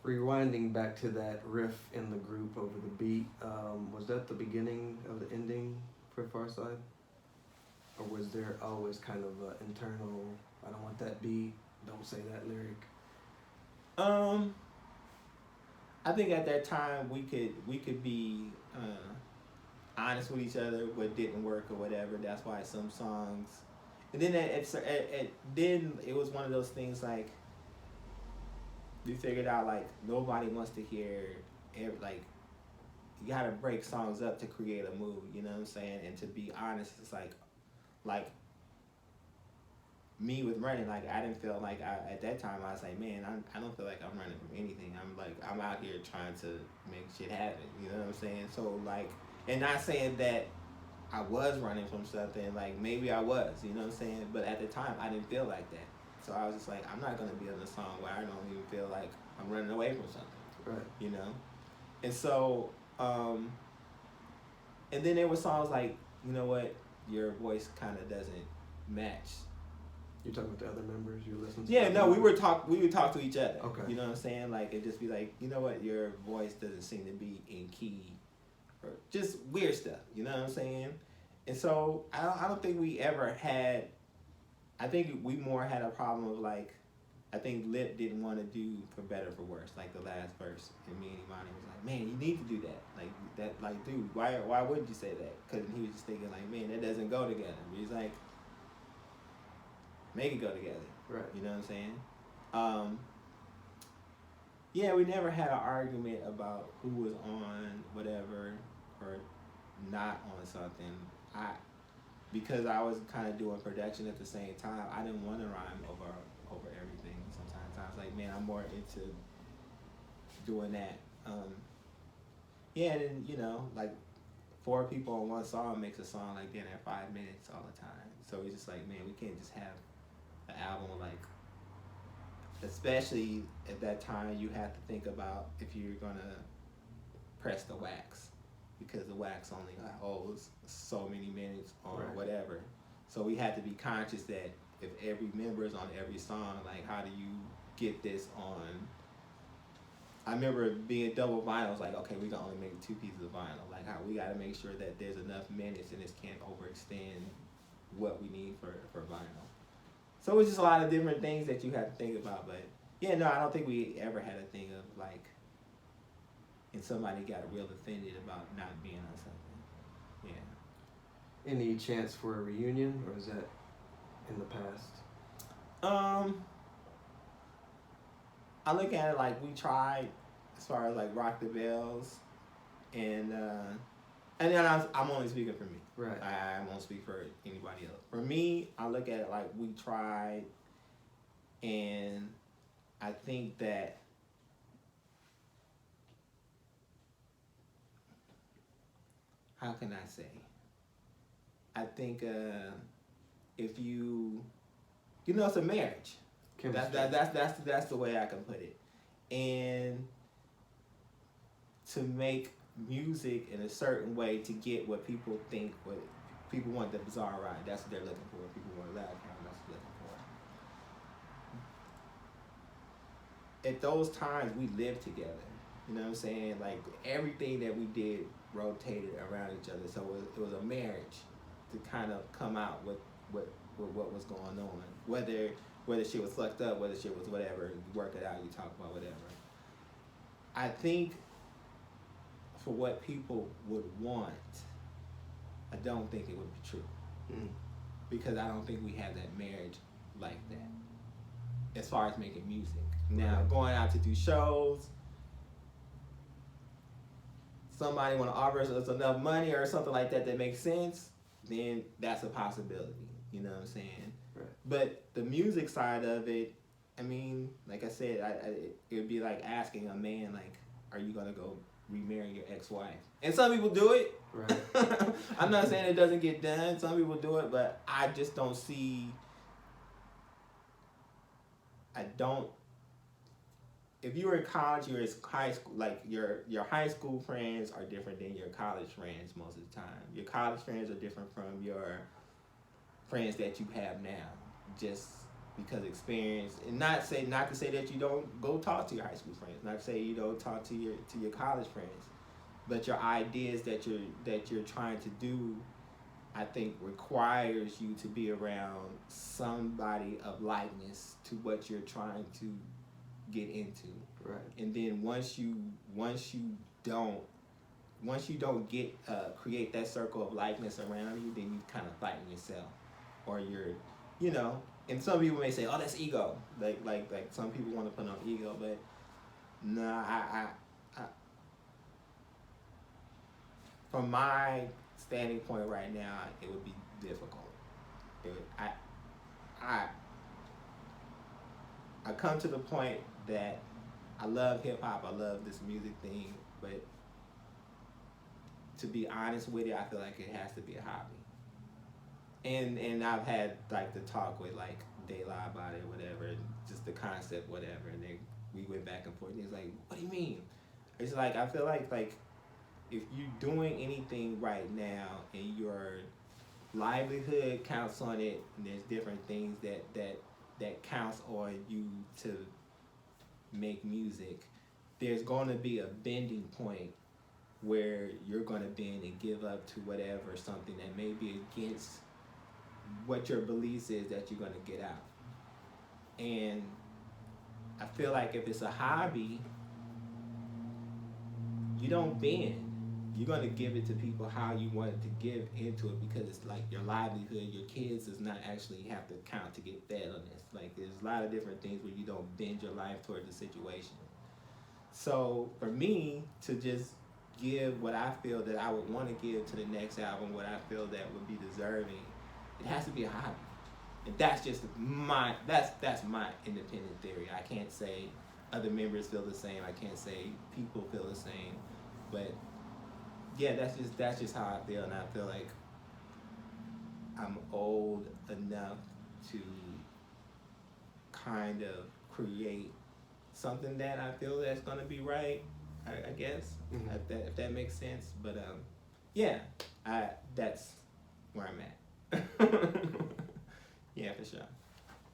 Rewinding back to that riff in the group over the beat, was that the beginning of the ending for Pharcyde? Or was there always kind of an internal, I don't want that beat, don't say that lyric? Um, I think at that time we could be honest with each other, what didn't work or whatever. That's why some songs, and then then it was one of those things like we figured out like nobody wants to hear like you gotta break songs up to create a mood. You know what I'm saying? And to be honest, it's like me with running, like I didn't feel like at that time I was like, man, I don't feel like I'm running from anything. I'm out here trying to make shit happen. You know what I'm saying? So like, and not saying that I was running from something. Like maybe I was. You know what I'm saying? But at the time I didn't feel like that. So I was just like, I'm not gonna be in a song where I don't even feel like I'm running away from something. Right. You know? And so, and then there were songs like, you know what, your voice kind of doesn't match. You're talking with the other members you listen to? Yeah, no, we would talk to each other. Okay. You know what I'm saying? Like it'd just be like, you know what, your voice doesn't seem to be in key, or just weird stuff. You know what I'm saying? And so I don't think we ever had. I think we more had a problem of like, I think Lip didn't want to do For Better For Worse, like the last verse, and me and Imani was like, man, you need to do that, like dude, why wouldn't you say that? Because he was just thinking like, man, that doesn't go together. But he's like, make it go together. Right. You know what I'm saying? Yeah, we never had an argument about who was on whatever or not on something. Because I was kind of doing production at the same time, I didn't want to rhyme over everything. Sometimes I was like, man, I'm more into doing that. Yeah, and then, you know, like 4 people on one song makes a song like that at 5 minutes all the time. So it's just like, man, we can't just have an album like, especially at that time, you have to think about if you're gonna press the wax, because the wax only holds so many minutes or Right. whatever. So we had to be conscious that if every member is on every song, like how do you get this on? I remember being double vinyl. I was like, okay, we can only make 2 pieces of vinyl. Like how we got to make sure that there's enough minutes and this can't overextend what we need for vinyl. So it's just a lot of different things that you have to think about. But yeah, no, I don't think we ever had a thing of like, and somebody got real offended about not being on something. Yeah. Any chance for a reunion, or is that in the past? I look at it like we tried as far as like Rock the Bells, and then I'm only speaking for me. Right. I won't speak for anybody else. For me, I look at it like we tried, and I think that how can I say? I think if you know, it's a marriage. That's the way I can put it. And to make music in a certain way to get what people think, what people want, the bizarre ride. That's what they're looking for. People want a loud crowd. That's what they're looking for. At those times, we lived together. You know what I'm saying? Like everything that we did rotated around each other. So it was a marriage to kind of come out with what was going on. Whether shit was fucked up, whether shit was whatever, you work it out, you talk about whatever. I think for what people would want, I don't think it would be true. Because I don't think we have that marriage like that as far as making music. Now, going out to do shows, somebody want to offer us enough money or something like that that makes sense, then that's a possibility. You know what I'm saying? Right. But the music side of it, I mean, like I said, it would be like asking a man, like, are you going to go remarry your ex-wife? And some people do it. Right. I'm not saying it doesn't get done. Some people do it, but I just don't see... If you were in college, you're in high school, like your high school friends are different than your college friends most of the time. Your college friends are different from your friends that you have now. Just because experience, and not to say that you don't go talk to your high school friends, not to say you don't talk to your college friends, but your ideas that you're trying to do, I think requires you to be around somebody of likeness to what you're trying to get into. Right. And then once you don't get create that circle of likeness around you, then you kind of fighting yourself, or you're, you know. And some people may say, "Oh, that's ego." Like some people want to put on ego, but nah, I from my standing point right now, it would be difficult. It would, I come to the point that I love hip hop, I love this music thing, but to be honest with you, I feel like it has to be a hobby. And I've had like the talk with like De La about it, whatever, and just the concept, whatever, and then we went back and forth. And he's like, "What do you mean?" It's like I feel like if you're doing anything right now and your livelihood counts on it, and there's different things that counts on you to make music, there's going to be a bending point where you're going to bend and give up to whatever, something that may be against what your beliefs is that you're going to get out. And I feel like if it's a hobby, you don't bend. You're going to give it to people how you want it to give into it, because it's like your livelihood, your kids does not actually have to count to get fed on this. Like there's a lot of different things where you don't bend your life towards the situation. So for me to just give what I feel that I would want to give to the next album, what I feel that would be deserving, it has to be a hobby. And that's just that's my independent theory. I can't say other members feel the same. I can't say people feel the same. But yeah, that's just how I feel, and I feel like I'm old enough to kind of create something that I feel that's gonna be right. I guess if that makes sense. But yeah, that's where I'm at. Yeah, for sure.